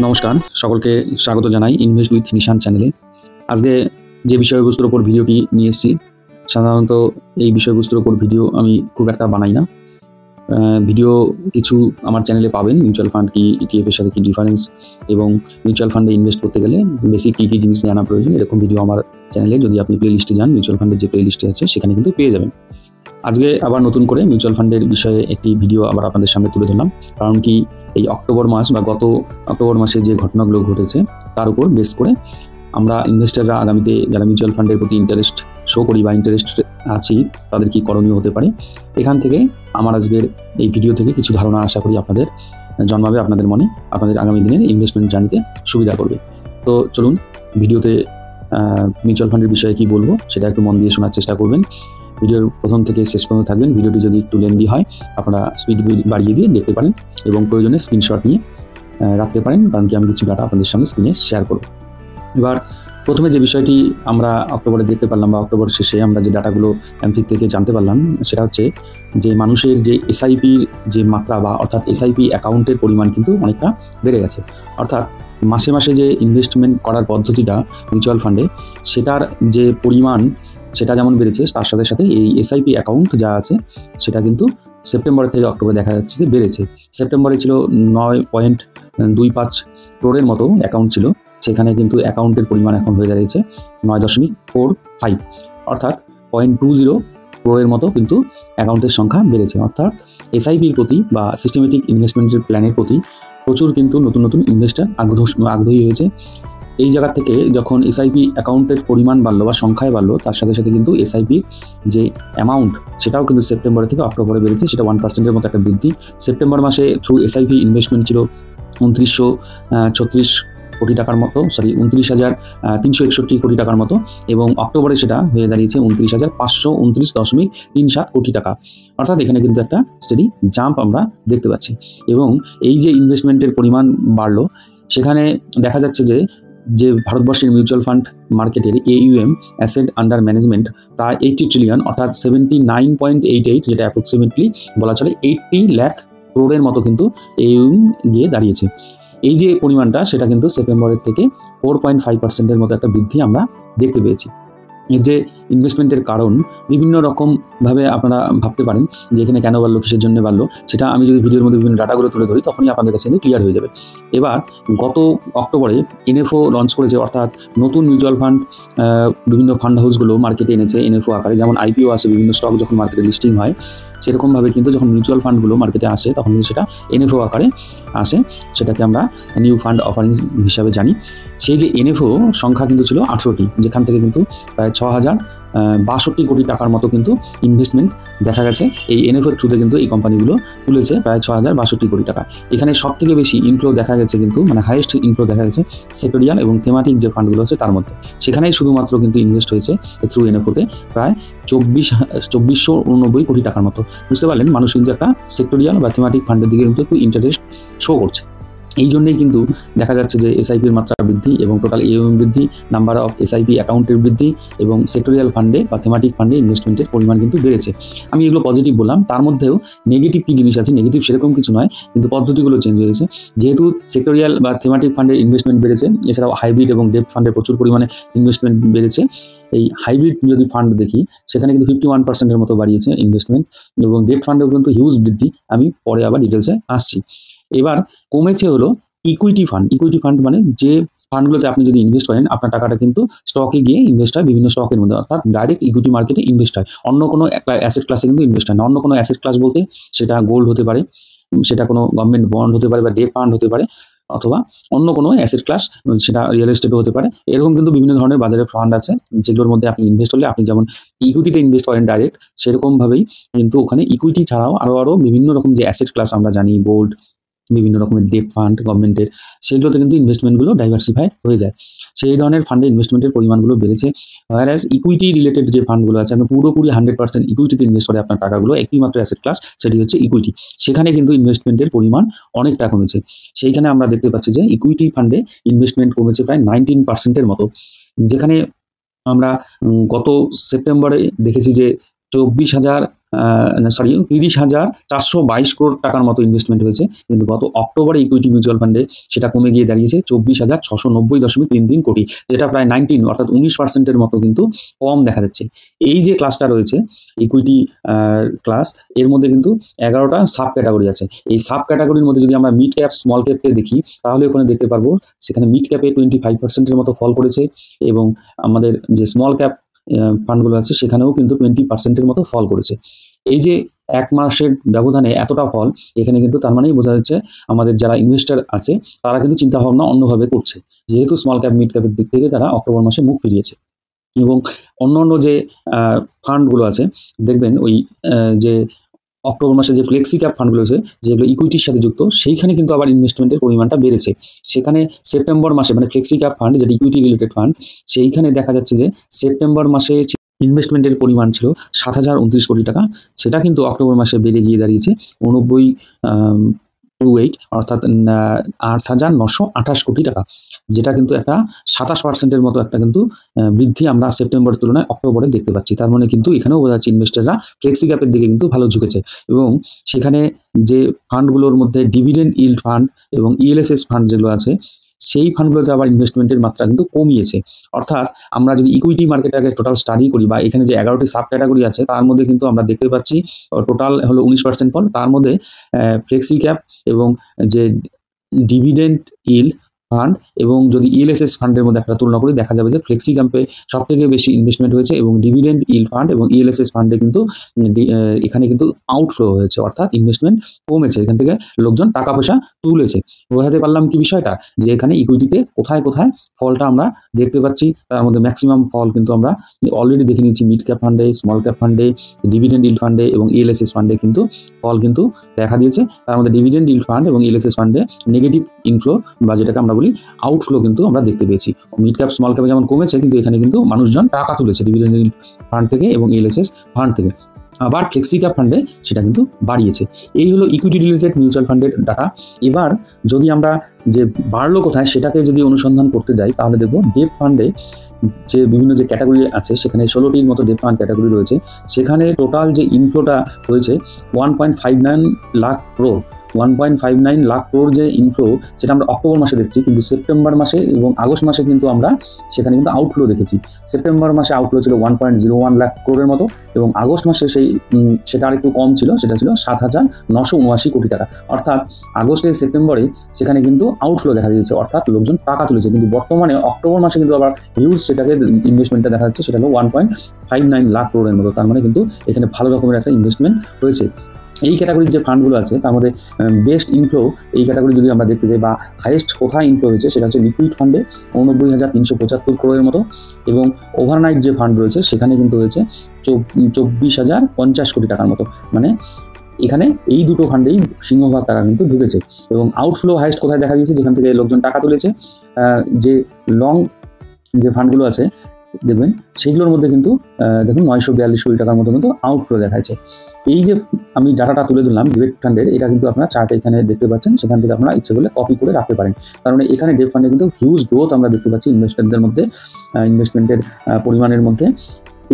নমস্কার, সকলকে স্বাগত জানাই ইনভেস্ট উইথ নিশান চ্যানেলে। আজকে যে বিষয়বস্তুর উপর ভিডিওটি নিয়ে এসেছি, সাধারণত এই বিষয়বস্তুর উপর ভিডিও আমি খুব একটা বানাই না। ভিডিও কিছু আমার চ্যানেলে পাবেন, মিউচুয়াল ফান্ড কি, ইটিএফ এর সাথে কি ডিফারেন্স, এবং মিউচুয়াল ফান্ডে ইনভেস্ট করতে গেলে বেসিক কী কী জিনিস জানা প্রয়োজন, এরকম ভিডিও আমার চ্যানেলে যদি আপনি প্লে লিস্টে যান, মিউচুয়াল ফান্ডের যে প্লে লিস্টে আছে সেখানে কিন্তু পেয়ে যাবেন। আজকে আবার নতুন করে মিউচুয়াল ফান্ডের বিষয়ে একটি ভিডিও আবার আপনাদের সামনে তুলে ধরলাম। কারণ কি, এই অক্টোবর মাস বা গত অক্টোবর মাসে যে ঘটনাগুলো ঘটেছে তার উপর বেস করে আমরা ইনভেস্টাররা আগামীতে যারা মিউচুয়াল ফান্ডের প্রতি ইন্টারেস্ট শো করি বা ইন্টারেস্ট আছি, তাদের কি করণীয় হতে পারে, এখান থেকে আমার আজকের এই ভিডিও থেকে কিছু ধারণা আশা করি আপনাদের জন্মাবে আপনাদের মনে, আপনাদের আগামী দিনের ইনভেস্টমেন্ট জানিতে সুবিধা করবে। তো চলুন ভিডিওতে মিউচুয়াল ফান্ডের বিষয়ে কি বলবো সেটা একটু মন দিয়ে শোনার চেষ্টা করবেন। ভিডিওর প্রথম থেকে শেষ পর্যন্ত থাকবেন। ভিডিওটি যদি একটু লেন্দি হয় আপনারা স্পিড বাড়িয়ে দিয়ে দেখতে পারেন এবং প্রয়োজনে স্ক্রিনশট নিয়ে রাখতে পারেন, কারণ কি আমি কিছু ডাটা আপনাদের সামনে স্ক্রিনে শেয়ার করব। এবার প্রথমে যে বিষয়টি আমরা অক্টোবরে দেখতে পারলাম বা অক্টোবর শেষে আমরা যে ডাটাগুলো এমফিক থেকে জানতে পারলাম, সেটা হচ্ছে যে মানুষের যে এসআইপির যে মাত্রা বা অর্থাৎ এসআইপি অ্যাকাউন্টের পরিমাণ কিন্তু অনেকটা বেড়ে গেছে। অর্থাৎ মাসে মাসে যে ইনভেস্টমেন্ট করার পদ্ধতিটা মিউচুয়াল ফান্ডে, সেটার যে পরিমাণ সেটা যেমন বেড়েছে, তার সাথে সাথে এই এসআইপি অ্যাকাউন্ট যা আছে সেটা কিন্তু সেপ্টেম্বরের থেকে অক্টোবরে দেখা যাচ্ছে যে বেড়েছে। সেপ্টেম্বরে ছিল 9.25 ক্রোড়ের মতো অ্যাকাউন্ট ছিল, সেখানে কিন্তু অ্যাকাউন্টের পরিমাণ এখন হয়ে দাঁড়িয়েছে 9.45, অর্থাৎ 0.20 ক্রোড়ের মতো কিন্তু অ্যাকাউন্টের সংখ্যা বেড়েছে। অর্থাৎ এসআইপির প্রতি বা সিস্টেমেটিক ইনভেস্টমেন্টের প্ল্যানের প্রতি প্রচুর কিন্তু নতুন নতুন ইনভেস্টার আগ্রহী হয়েছে। এই জায়গা থেকে যখন এসআইপি অ্যাকাউন্টের পরিমাণ বাড়লো বা সংখ্যায় বাড়লো, তার সাথে সাথে কিন্তু এসআইপির যে অ্যামাউন্ট সেটাও কিন্তু সেপ্টেম্বর থেকে অক্টোবরে বেড়েছে, সেটা 1%-এর মতো একটা বৃদ্ধি। সেপ্টেম্বর মাসে থ্রু এসআইপি ইনভেস্টমেন্ট ছিল 2936 কোটি টাকার মতো, 29,361 কোটি টাকার মতো, এবং অক্টোবরে সেটা হয়ে দাঁড়িয়েছে 29,529.37 কোটি টাকা। অর্থাৎ এখানে কিন্তু একটা স্টেডি জাম্প আমরা দেখতে পাচ্ছি। এবং এই যে ইনভেস্টমেন্টের পরিমাণ বাড়লো, সেখানে দেখা যাচ্ছে যে ভারতবর্ষের মিউচুয়াল ফান্ড মার্কেটের AUM অ্যাসেট আন্ডার ম্যানেজমেন্ট প্রায় 80 ট্রিলিয়ন, অর্থাৎ 79.88, যেটা অ্যাপ্রক্সিমেটলি বলা চলে 80 লাখ ক্রোড়ের মতো কিন্তু AUM গিয়ে দাঁড়িয়েছে। এই যে পরিমাণটা সেটা কিন্তু সেপ্টেম্বরের থেকে 4.5%-এর মতো একটা বৃদ্ধি আমরা দেখতে পেয়েছি। এর যে ইনভেস্টমেন্টের কারণ বিভিন্ন রকমভাবে আপনারা ভাবতে পারেন যে এখানে কেন বাড়লো, কিসের জন্য বাড়লো, সেটা আমি যদি ভিডিওর মধ্যে বিভিন্ন ডাটাগুলো তুলে ধরি তখনই আপনাদের কাছে কিন্তু ক্লিয়ার হয়ে যাবে। এবার গত অক্টোবরে NFO লঞ্চ করেছে, অর্থাৎ নতুন মিউচুয়াল ফান্ড বিভিন্ন ফান্ড হাউসগুলো মার্কেটে এনেছে NFO আকারে। যেমন IPO আসে, বিভিন্ন স্টক যখন মার্কেটে লিস্টিং হয়, সেরকমভাবে কিন্তু যখন মিউচুয়াল ফান্ডগুলো মার্কেটে আসে তখন কিন্তু সেটা NFO আকারে আসে, সেটাকে আমরা নিউ ফান্ড অফারিংস হিসাবে জানি। সেই যে NFO সংখ্যা কিন্তু ছিল 18টি, যেখান থেকে কিন্তু প্রায় 6,062 কোটি টাকার মতো কিন্তু ইনভেস্টমেন্ট দেখা গেছে। এই NFO থ্রুতে কিন্তু এই কোম্পানিগুলো তুলেছে প্রায় 6,062 কোটি টাকা। এখানে সব থেকে বেশি ইনফ্লো দেখা গেছে কিন্তু, মানে হাইয়েস্ট ইনফ্লো দেখা গেছে সেক্টরিয়াল এবং থেমাটিক যে ফান্ডগুলো আছে তার মধ্যে। সেখানেই শুধুমাত্র কিন্তু ইনভেস্ট হয়েছে থ্রু NFOতে প্রায় 2,490 কোটি টাকার মতো। বুঝতে পারলেন, মানুষ কিন্তু একটা সেক্টরিয়াল বা থিমাটিক ফান্ডের দিকে কিন্তু একটু ইন্টারেস্ট শো করছে। এই জন্যই কিন্তু দেখা যাচ্ছে যে এসআইপির মাত্রা বৃদ্ধি এবং টোটাল AUM বৃদ্ধি, নাম্বার অফ এসআইপি অ্যাকাউন্টের বৃদ্ধি এবং সেক্টরিয়াল ফান্ডে বা থিমাটিক ফান্ডে ইনভেস্টমেন্টের পরিমাণ কিন্তু বেড়েছে। আমি এগুলো পজিটিভ বললাম, তার মধ্যেও নেগেটিভ কী জিনিস আছে, নেগেটিভ সেরকম কিছু নয়, কিন্তু পদ্ধতিগুলো চেঞ্জ হয়েছে। যেহেতু সেক্টরিয়াল বা থিমাটিক ফান্ডের ইনভেস্টমেন্ট বেড়েছে, এছাড়াও হাইব্রিড এবং ডেপ্ট ফান্ডে প্রচুর পরিমাণে ইনভেস্টমেন্ট বেড়েছে। এই হাইব্রিড যদি ফান্ড দেখি, সেখানে কিন্তু 51%-এর মতো বাড়িয়েছে ইনভেস্টমেন্ট, এবং ডেপ্ট ফান্ডেও কিন্তু হিউজ বৃদ্ধি। আমি পরে আবার ডিটেলসে আসছি। এবার কমেছে হলো ইকুইটি ফান্ড। ইকুইটি ফান্ড মানে যে ফান্ডগুলোতে আপনি যদি ইনভেস্ট করেন, আপনার টাকাটা কিন্তু স্টকে গিয়ে ইনভেস্ট হয়, বিভিন্ন স্টকের মধ্যে, অর্থাৎ ডাইরেক্ট ইকুইটি মার্কেটে ইনভেস্ট হয়, অন্য কোনো অ্যাসেট ক্লাসে কিন্তু ইনভেস্ট হয় না। অন্য কোনো অ্যাসেট ক্লাস বলতে সেটা গোল্ড হতে পারে, সেটা কোনো গভর্নমেন্ট বন্ড হতে পারে বা ডেট ফান্ড হতে পারে, অথবা অন্য কোনো অ্যাসেট ক্লাস, সেটা রিয়েল এস্টেটও হতে পারে। এরকম কিন্তু বিভিন্ন ধরনের বাজারে ফান্ড আছে, যেগুলোর মধ্যে আপনি ইনভেস্ট হলে আপনি যেমন ইকুইটিতে ইনভেস্ট করেন ডাইরেক্ট, সেরকমভাবেই কিন্তু ওখানে ইকুইটি ছাড়াও আরও বিভিন্ন রকম যে অ্যাসেট ক্লাস আমরা জানি, গোল্ড, বিভিন্ন রকমের ডেট ফান্ড গভর্নমেন্টের, সেগুলোতে কিন্তু ইনভেস্টমেন্টগুলো ডাইভার্সিফাই হয়ে যায়। সেই ধরনের ফান্ডে ইনভেস্টমেন্টের পরিমাণগুলো বেড়েছে। ওয়ারাস ইকুইটি রিলেটেড যে ফান্ডগুলো আছে, আপনি পুরোপুরি 100% ইকুইটিতে ইনভেস্ট করে আপনার টাকাগুলো, একটি মাত্র অ্যাসেট ক্লাস, সেটি হচ্ছে ইকুইটি। সেখানে কিন্তু ইনভেস্টমেন্টের পরিমাণ অনেকটা কমেছে। সেইখানে আমরা দেখতে পাচ্ছি যে ইকুইটি ফান্ডে ইনভেস্টমেন্ট কমেছে প্রায় 19%-এর মতো, যেখানে আমরা গত সেপ্টেম্বরে দেখেছি যে 30,422 crore টাকার মতো ইনভেস্টমেন্ট হয়েছে, কিন্তু গত অক্টোবরে ইকুইটি মিউচুয়াল ফান্ডে সেটা কমে গিয়ে দাঁড়িয়েছে 24,690.33 কোটি, যেটা প্রায় 19 অর্থাৎ 19% মতো কিন্তু কম দেখা যাচ্ছে। এই যে ক্লাসটা রয়েছে ইকুইটি ক্লাস, এর মধ্যে কিন্তু 11টা সাব ক্যাটাগরি আছে। এই সাব ক্যাটাগরির মধ্যে যদি আমরা মিড ক্যাপ স্মল ক্যাপকে দেখি তাহলে ওখানে দেখতে পারবো সেখানে মিড ক্যাপে 25%-এর মতো ফল করেছে, এবং আমাদের যে স্মল ক্যাপ ফান্ডগুলো আছে সেখানেও কিন্তু 20%-এর মতো ফল করেছে। এই যে এক মাসের ব্যবধানে এতটা ফল, এখানে কিন্তু তার মানেই বোঝা যাচ্ছে আমাদের যারা ইনভেস্টর আছে তারা কিন্তু চিন্তাভাবনা অন্যভাবে করছে, যেহেতু স্মল ক্যাপ মিড ক্যাপের দিক থেকে তারা অক্টোবর মাসে মুখ ফিরিয়েছে। এবং অন্য যে ফান্ডগুলো আছে দেখবেন ওই যে অক্টোবর মাসে যে ফ্লেক্সি ক্যাপ ফান্ডগুলো আছে যেগুলো ইকুইটির সাথে যুক্ত, সেইখানে কিন্তু আবার ইনভেস্টমেন্টের পরিমাণটা বেড়েছে। সেখানে সেপ্টেম্বর মাসে মানে ফ্লেক্সি ক্যাপ ফান্ড যেটা ইকুইটি রিলেটেড ফান্ড, সেইখানে দেখা যাচ্ছে যে সেপ্টেম্বর মাসে ইনভেস্টমেন্টের পরিমাণ ছিল 7,029 কোটি টাকা, সেটা কিন্তু অক্টোবর মাসে বেড়ে গিয়ে দাঁড়িয়েছে 89.28 অর্থাৎ 8,928 কোটি টাকা, যেটা কিন্তু একটা 27%-এর মতো একটা কিন্তু বৃদ্ধি আমরা সেপ্টেম্বরের তুলনায় অক্টোবরে দেখতে পাচ্ছি। তার মানে কিন্তু এখানেও বোঝা যাচ্ছে ইনভেস্টররা ফ্লেক্সি ক্যাপের দিকে কিন্তু ভালো ঝুঁকেছে, এবং সেখানে যে ফান্ডগুলোর মধ্যে ডিভিডেন্ড ইল্ড ফান্ড এবং ইএলএসএস ফান্ড যেগুলো আছে সেই ফান্ডগুলোতে আবার ইনভেস্টমেন্টের মাত্রা কিন্তু কমিয়েছে। অর্থাৎ আমরা যদি ইকুইটি মার্কেটটাকে টোটাল স্টাডি করি বা এখানে যে 11টি সাব ক্যাটাগরি আছে তার মধ্যে কিন্তু আমরা দেখতে পাচ্ছি টোটাল হলো 19% ফল। তার মধ্যে ফ্লেক্সি ক্যাপ এবং যে ডিভিডেন্ড ইল্ড ফান্ড এবং যদি ইএলএসএস ফান্ডের মধ্যে একটা তুলনা করি দেখা যাবে যে ফ্লেক্সি ক্যাম্পে সব থেকে বেশি ইনভেস্টমেন্ট হয়েছে, এবং ডিভিডেন্ড ইল্ড ফান্ড এবং ইএলএসএস ফান্ডে কিন্তু এখানে কিন্তু আউটফ্লো হয়েছে, অর্থাৎ ইনভেস্টমেন্ট কমেছে, এখান থেকে লোকজন টাকা পয়সা তুলেছে। বোঝাতে পারলাম কি বিষয়টা, যে এখানে ইকুইটিতে কোথায় কোথায় ফলটা আমরা দেখতে পাচ্ছি। তার মধ্যে ম্যাক্সিমাম ফল কিন্তু আমরা অলরেডি দেখে নিয়েছি মিড ক্যাপ ফান্ডে, স্মল ক্যাপ ফান্ডে, ডিভিডেন্ড ইল্ড ফান্ডে এবং ইএলএসএস ফান্ডে কিন্তু ফল কিন্তু দেখা দিয়েছে। তার মধ্যে ডিভিডেন্ড ইল্ড ফান্ড এবং ইএলএসএস ফান্ডে নেগেটিভ ইনফ্লো বা যেটাকে আমরা বলি আউটফ্লো কিন্তু আমরা দেখতে পেয়েছি। মিড ক্যাপ স্মল ক্যাপে যেমন কমেছে, কিন্তু এখানে কিন্তু মানুষজন টাকা তুলেছে ডিভিডেন্ড ইল্ড ফান্ড থেকে এবং ইএলএসএস ফান্ড থেকে। আবার ফ্লেক্সি ক্যাপ ফান্ডে সেটা কিন্তু বাড়িয়েছে। এই হলো ইকুইটি রিলেটেড মিউচুয়াল ফান্ডের ডাটা। এবার যদি আমরা যে বাড়লো কোথায় সেটাকে যদি অনুসন্ধান করতে যাই তাহলে দেখব ডেট ফান্ডে যে বিভিন্ন যে ক্যাটাগরি আছে সেখানে 16টির মতো ডেট ফান্ড ক্যাটাগরি রয়েছে। সেখানে টোটাল যে ইনফ্লোটা হয়েছে 1.59 লাখ ক্রোড়। 1.59 লাখ ক্রোড় যে ইনফ্লো সেটা আমরা অক্টোবর মাসে দেখছি, কিন্তু সেপ্টেম্বর মাসে এবং আগস্ট মাসে কিন্তু আমরা সেখানে কিন্তু আউটফ্লো দেখেছি। সেপ্টেম্বর মাসে আউটফ্লো ছিল 1.01 লাখ ক্রোড়ের মতো, এবং আগস্ট মাসে সেটা আর একটু কম ছিল, সেটা ছিল 7,979 কোটি টাকা। অর্থাৎ আগস্টে সেপ্টেম্বরে সেখানে কিন্তু আউটফ্লো দেখা দিয়েছে, অর্থাৎ লোকজন টাকা তুলেছে। কিন্তু বর্তমানে অক্টোবর মাসে কিন্তু আবার হিউজ সেটাকে ইনভেস্টমেন্টটা দেখা যাচ্ছে, সেটা হলো 1.59 লাখ ক্রোড়ের মতো। তার মানে কিন্তু এখানে ভালো রকমের একটা ইনভেস্টমেন্ট হয়েছে। এই ক্যাটাগরির যে ফান্ডগুলো আছে তার মধ্যে বেস্ট ইনফ্লো এই ক্যাটাগরি যদি আমরা দেখতে যাই বা হাইয়েস্ট কোথায় ইনফ্লো হয়েছে সেটা হচ্ছে লিকুইড ফান্ডে 89,375 ক্রোড়ের মতো, এবং ওভারনাইট যে ফান্ড রয়েছে সেখানে কিন্তু হয়েছে 24,050 কোটি টাকার মতো। মানে এখানে এই দুটো ফান্ডেই সিংহভাগ টাকা কিন্তু ঢুকেছে। এবং আউটফ্লো হাইয়েস্ট কোথায় দেখা দিয়েছে, যেখান থেকে লোকজন টাকা তুলেছে, যে লং যে ফান্ডগুলো আছে দেখবেন সেগুলোর মধ্যে কিন্তু দেখুন 942 কোটি টাকার মতো কিন্তু আউটফ্লো দেখাচ্ছে। এই যে আমি ডাটাটা তুলে দিলাম ডেট ফান্ডের, এটা কিন্তু আপনারা চার্টে এখানে দেখতে পাচ্ছেন, সেখান থেকে আপনারা ইচ্ছে করলে কপি করে রাখতে পারেন। কারণ এখানে ডেট ফান্ডে কিন্তু হিউজ গ্রোথ আমরা দেখতে পাচ্ছি ইনভেস্টরদের মধ্যে, ইনভেস্টমেন্টের পরিমাণের মধ্যে।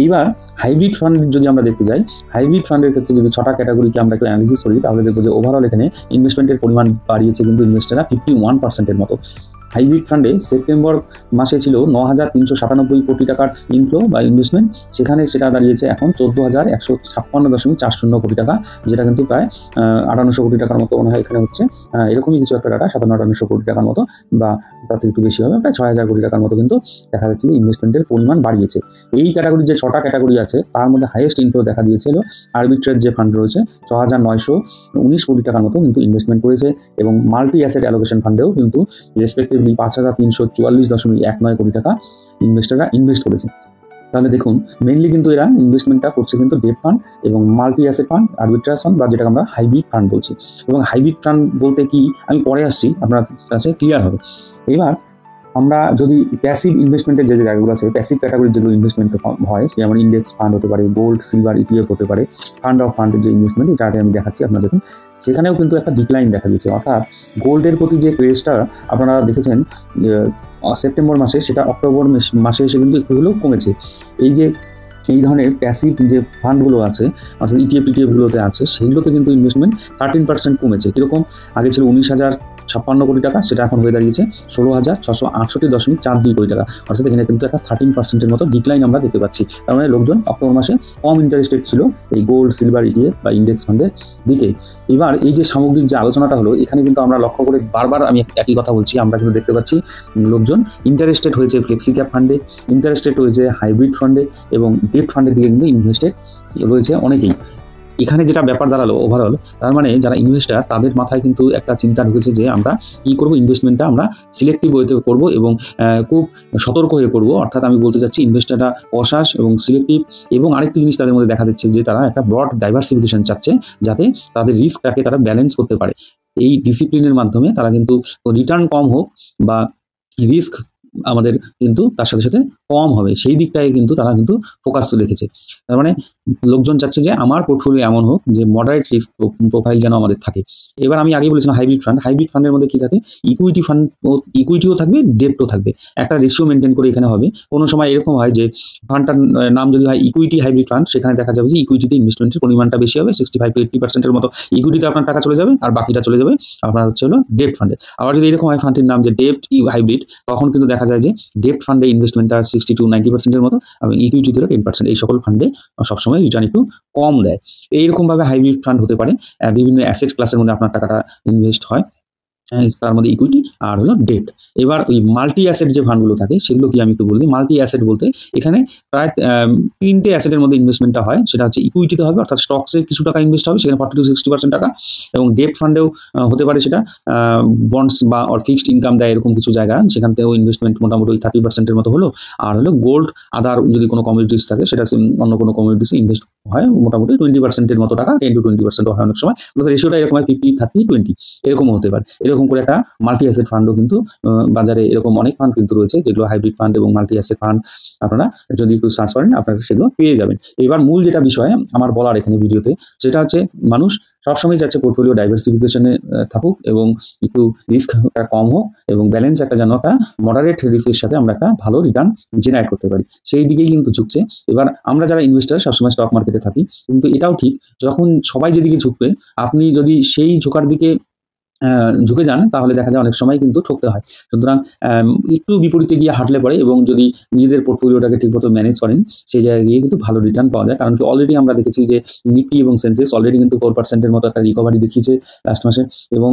এইবার হাইব্রিড ফান্ড যদি আমরা দেখতে যাই, হাইব্রিড ফান্ডের ক্ষেত্রে যদি 6টা ক্যাটাগরিকে আমরা একটু অ্যানালিসিস করি তাহলে দেখবো যে ওভারঅল এখানে ইনভেস্টমেন্টের পরিমাণ বাড়িয়েছে কিন্তু ইনভেস্টররা 51%-এর মতো। হাইব্রিড ফান্ডে সেপ্টেম্বর মাসে ছিল 9,397 কোটি টাকার ইনফ্লো বা ইনভেস্টমেন্ট, সেখানে সেটা দাঁড়িয়েছে এখন 14,156.40 কোটি টাকা, যেটা কিন্তু প্রায় 5800 কোটি টাকার মতো মনে হয় এখানে হচ্ছে, এরকমই কিছু একটা ডাটা, 57,5800 কোটি টাকার মতো বা তার থেকে একটু বেশি হবে, প্রায় 6,000 কোটি টাকার মতো কিন্তু দেখা যাচ্ছে যে ইনভেস্টমেন্টের পরিমাণ বাড়িয়েছে। এই ক্যাটাগরির যে 6টা ক্যাটাগরি আছে তার মধ্যে হাইয়েস্ট ইনফ্লো দেখা দিয়েছিল আরবিট্রেজ যে ফান্ড রয়েছে 6,919 কোটি টাকার মতো কিন্তু ইনভেস্টমেন্ট করেছে, এবং মাল্টি অ্যাসেট অ্যালোকেশন ফান্ডেও কিন্তু রেসপেক্টিভলি 5,344.19 কোটি টাকা ইনভেস্টররা ইনভেস্ট করেছে। তাহলে দেখুন মেইনলি কিন্তু এরা ইনভেস্টমেন্টটা করছে কিন্তু ডেট ফান্ড এবং multi asset fund, arbitrage fund বা যেটাকে আমরা হাইব্রিড ফান্ড বলছি। এবং হাইব্রিড ফান্ড বলতে কি আমি পরে আসছি, আপনার কাছে ক্লিয়ার হবে। এবার আমরা যদি প্যাসিভ ইনভেস্টমেন্টের যে জায়গাগুলো আছে, প্যাসিভ ক্যাটাগরির যেগুলো ইনভেস্টমেন্ট হয়, যেমন ইন্ডেক্স ফান্ড হতে পারে, গোল্ড সিলভার ইটিএফ হতে পারে, ফান্ড অফ ফান্ডের যে ইনভেস্টমেন্ট যাতে আমি দেখাচ্ছি আপনারা দেখুন, সেখানেও কিন্তু একটা ডিক্লাইন দেখা দিয়েছে। অর্থাৎ গোল্ডের প্রতি যে ক্রেজটা আপনারা দেখেছেন সেপ্টেম্বর মাসে, সেটা অক্টোবর মাসে এসে কিন্তু একটু হলেও কমেছে। এই যে এই ধরনের প্যাসিভ যে ফান্ডগুলো আছে অর্থাৎ ইটিএফগুলোতে আছে সেইগুলোতে কিন্তু ইনভেস্টমেন্ট 13% কমেছে। কীরকম? আগে ছিল 19,056 কোটি টাকা, সেটা এখন হয়ে দাঁড়িয়েছে 16,668.42 কোটি টাকা, অর্থাৎ এখানে কিন্তু একটা 13%-এর মতো ডিক্লাইন আমরা দেখতে পাচ্ছি। তার মানে লোকজন অক্টোবর মাসে কম ইন্টারেস্টেড ছিল এই গোল্ড, সিলভার, ইটিএফ বা ইন্ডেক্স ফান্ডের দিকে। এবার এই যে সামগ্রিক যে আলোচনাটা হলো, এখানে কিন্তু আমরা লক্ষ্য করে বারবার আমি একই কথা বলছি, আমরা কিন্তু দেখতে পাচ্ছি লোকজন ইন্টারেস্টেড হয়েছে ফ্লেক্সি ক্যাপ ফান্ডে, ইন্টারেস্টেড হয়েছে হাইব্রিড ফান্ডে এবং ডেট ফান্ডের দিকে কিন্তু ইনভেস্টেড রয়েছে অনেকেই। এখানে যেটা ব্যাপার দাঁড়ালো ওভারঅল, তার মানে যারা ইনভেস্টার তাদের মাথায় কিন্তু একটা চিন্তা ঢুকেছে যে আমরা কী করবো, ইনভেস্টমেন্টটা আমরা সিলেক্টিভ ওয়েতে করবো এবং খুব সতর্ক হয়ে করবো। অর্থাৎ আমি বলতে চাচ্ছি ইনভেস্টাররা কশাস এবং সিলেক্টিভ, এবং আরেকটি জিনিস তাদের মধ্যে দেখা দিচ্ছে যে তারা একটা ব্রড ডাইভার্সিফিকেশন চাচ্ছে, যাতে তাদের রিস্কটাকে তারা ব্যালেন্স করতে পারে। এই ডিসিপ্লিনের মাধ্যমে তারা কিন্তু রিটার্ন কম হোক বা রিস্ক আমাদের কিন্তু তার সাথে সাথে কম হবে, সেই দিকটায় কিন্তু তারা কিন্তু ফোকাস রেখেছে। তার মানে লোকজন চাচ্ছে যে আমার পোর্টফোলিও এমন হোক যে মডারেট রিস্ক প্রোফাইল যেন আমাদের থাকে। এবার আমি আগেই বলেছিলাম হাইব্রিড ফান্ডের মধ্যে কী থাকে, ইকুইটি ফান্ড, ইকুইটিও থাকবে, ডেপ্টও থাকবে, একটা রেশিও মেনটেন করে এখানে হবে। কোনো সময় এরকম হয় যে ফান্ডটার নাম যদি হয় ইকুইটি হাইব্রিড ফান্ড, সেখানে দেখা যাবে যে ইকুইটিতে ইনভেস্টমেন্টের পরিমাণটা বেশি হবে, 65-80%-এর মতো ইকুইটিতে আপনার টাকা চলে যাবে, আর বাকিটা চলে যাবে আপনার হচ্ছে হলো ডেপ্ট ফান্ডে। আবার যদি এরকম হয় ফান্ডের নাম যে ডেপ্ট হাইব্রিড, তখন কিন্তু দেখা যায় যে ডেপ্ট ফান্ডে ইনভেস্টমেন্টটা 60-90%-এর মতো এবং ইকুইটিতে 10%। এই সকল ফান্ডে সবসময় রিটার্ন একটু কম দেয়। এইরকমভাবে হাইব্রিড ফান্ড হতে পারে, বিভিন্ন অ্যাসেট ক্লাসের মধ্যে আপনার টাকাটা ইনভেস্ট হয়, তার মধ্যে ইকুইটি আর হলো ডেট। এবার ওই মাল্টি অ্যাসেট যে ফান্ডগুলো থাকে সেগুলো কি আমি একটু বলি। মাল্টি অ্যাসেট বলতে এখানে প্রায় 3টে অ্যাসেটের মধ্যে ইনভেস্টমেন্টটা হয়, সেটা হচ্ছে ইকুইটিতে হবে, অর্থাৎ স্টকসে কিছু টাকা ইনভেস্ট হবে, সেখানে 40-60% টাকা, এবং ডেট ফান্ডেও হতে পারে সেটা বন্ডস বা ফিক্সড ইনকাম দেয় এরকম কিছু জায়গা, সেখান থেকেও ইনভেস্টমেন্ট মোটামুটি 30%-এর মতো হলো। আর হলো গোল্ড, আদার যদি কোনো কমিউনিটিস থাকে সেটা অন্য কোনো কমিউনিটিসে ইনভেস্ট হয় মোটামুটি 20%-এর মতো টাকা, 10-20% হয় অনেক সময়। রেশিওটা এরকম হয় 50-30-20 এরকমও হতে পারে। এরকম করে একটা মাল্টি অ্যাসেট ফান্ডও কিন্তু বাজারে এরকম অনেক ফান্ড কিন্তু রয়েছে, যেগুলো হাইব্রিড ফান্ড এবং মাল্টি অ্যাসেট ফান্ড। আপনারা যদি একটু সার্চ করেন আপনারা সেগুলো পেয়ে যাবেন। এবার মূল যেটা বিষয় আমার বলার এখানে ভিডিওতে, সেটা হচ্ছে মানুষ সবসময় চাচ্ছে পোর্টফোলিও ডাইভার্সিফিকেশনে থাকুক এবং একটু রিস্কটা কম হোক এবং ব্যালেন্স একটা যেন একটা মডারেট রিস্কের সাথে আমরা একটা ভালো রিটার্ন জেনারেট করতে পারি, সেই দিকেই কিন্তু ঝুঁকছে। এবার আমরা যারা ইনভেস্টার সবসময় স্টক মার্কেটে থাকি, কিন্তু এটাও ঠিক, যখন সবাই যেদিকে ঝুঁকবে আপনি যদি সেই ঝোঁকার দিকে ঝুঁকে যান, তাহলে দেখা যায় অনেক সময় কিন্তু ঠকতে হয়। সুতরাং একটু বিপরীতে গিয়ে হাঁটলে পরে এবং যদি নিজেদের পোর্টফোলিওটাকে ঠিকমতো ম্যানেজ করেন, সেই জায়গায় গিয়ে কিন্তু ভালো রিটার্ন পাওয়া যায়। কারণ কি অলরেডি আমরা দেখেছি যে নিফটি এবং সেন্সেক্স অলরেডি কিন্তু 4%-এর মতো একটা রিকভারি দেখিয়েছে লাস্ট মাসে, এবং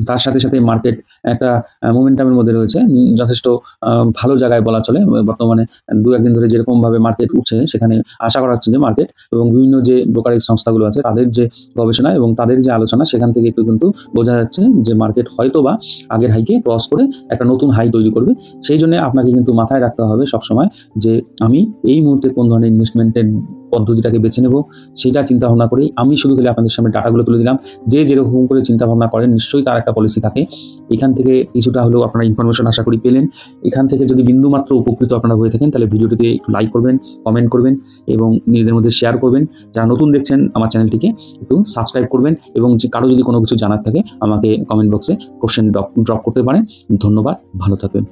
তার সাথে সাথে মার্কেট একটা মোমেন্টামের মধ্যে রয়েছে, যথেষ্ট ভালো জায়গায় বলা চলে। বর্তমানে 2-1 দিন ধরে যেরকমভাবে মার্কেট উঠছে, সেখানে আশা করা হচ্ছে যে মার্কেট এবং বিভিন্ন যে ব্রোকারেজ সংস্থাগুলো আছে তাদের যে গবেষণা এবং তাদের যে আলোচনা, সেখান থেকে একটু কিন্তু বোঝা যাচ্ছে যে মার্কেট হয়তো বা আগের হাইকে ক্রস করে একটা নতুন হাই তৈরি করবে। সেই জন্য আপনাকে কিন্তু মাথায় রাখতে হবে সবসময় যে আমি এই মুহূর্তে কোন ধরনের ইনভেস্টমেন্টের পদ্ধতিটাকে বেছে নেব, সেটা চিন্তা ভাবনা করেই আমি শুধু খালি আপনাদের সামনে ডাটাগুলো তুলে দিলাম। যে যেরকম করে চিন্তা ভাবনা করেন নিশ্চয়ই তার একটা পলিসি থাকে। এখান থেকে কিছুটা হলেও আপনারা ইনফরমেশন আশা করি পেলেন। এখান থেকে যদি বিন্দুমাত্র উপকৃত আপনারা হয়ে থাকেন, তাহলে ভিডিওটিতে একটু লাইক করবেন, কমেন্ট করবেন এবং নিজেদের মধ্যে শেয়ার করবেন। যারা নতুন দেখছেন আমার চ্যানেলটিকে একটু সাবস্ক্রাইব করবেন, এবং যে কারো যদি কোনো কিছু জানার থাকে আমাকে কমেন্ট বক্সে কোশ্চেন ড্রপ করতে পারেন। ধন্যবাদ, ভালো থাকবেন।